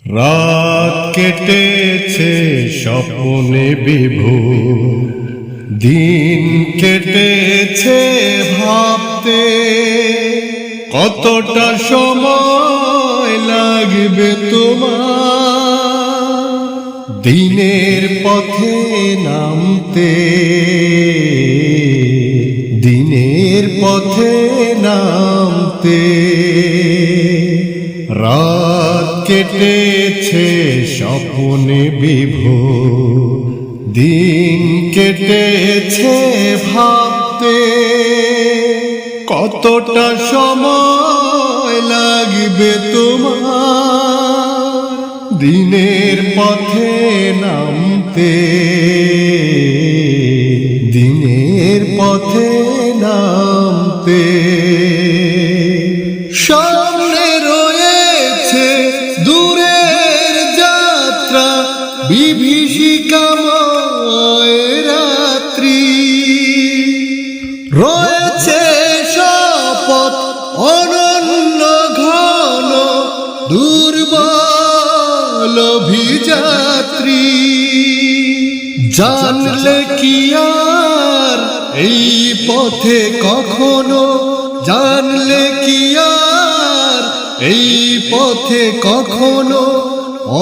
রাত কেটেছে স্বপ্নে বিভোর, দিন কেটেছে ভাবতে কতটা সময় লাগবে তোমার দিনের পথে নামতে, দিনের পথে নামতে। রাত কেটেছে স্বপ্নে বিভোর, দিন কেটেছে ভাবতে কতটা সময় লাগবে তোমার দিনের পথে নামতে, দিনের পথে নামতে। সামনে রয়েছে দূরের যাত্রা, বিভীষিকাময় রাত্রি, রয়েছে শপথ অনন্য ঘন দুর্বল অভিযাত্রী। জানলে কি আর এই পথে কখনো, জানলে কি আর এই পথে কখনো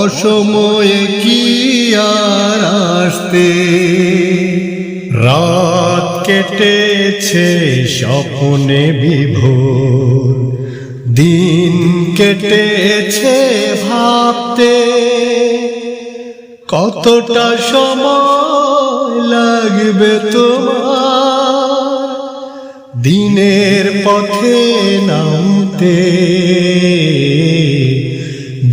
অসময়ে কি আর আসতে। রাত কেটেছে স্বপ্নে বিভোর, দিন কেটেছে ভাবতে কতটা সময় লাগবে তোমার দিনের পথে নামতে,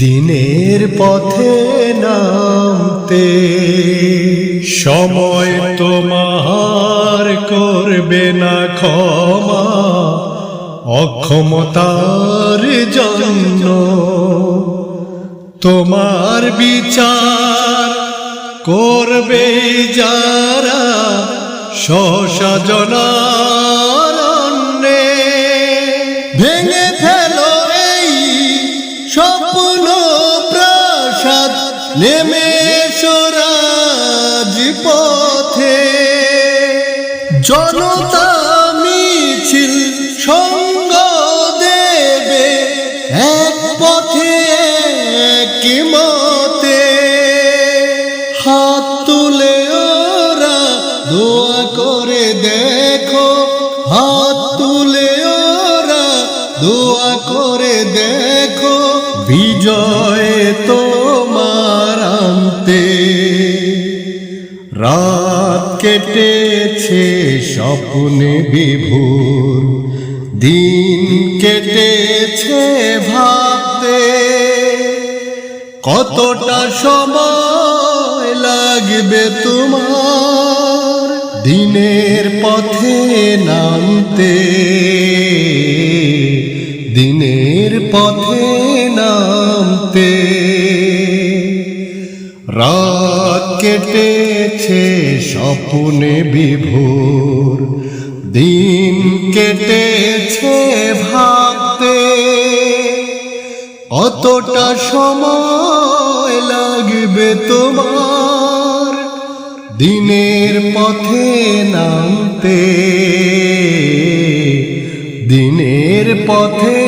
দিনের পথে নামতে। সময় তোমার করবে না ক্ষমা অক্ষমতার জন্য, তোমার বিচার করবে যারা সসাজনার অন্যে। ভেঙে ফেলো এই স্বপ্ন প্রাসাদ, নেমে এসো রাজপথে। জনতা মিছিল সঙ্গ দেবে এক পথে এক মতে। হাত তুলে ওরা দোয়া করে দেখো, হাত তুলে ওরা দোয়া করে দেখো বিজয় তোমার আনতে। রাত কেটেছে স্বপ্নে বিভোর, দিন কেটেছে ভাবতে কতটা সময় লাগবে তোমার দিনের পথে নামতে, দিনের পথে নামতে। রাত কেটেছে স্বপ্নে বিভোর, দিন কেটেছে ভাবতে কতটা সময় লাগবে তোমার দিনের পথে নামতে, দিনের পথে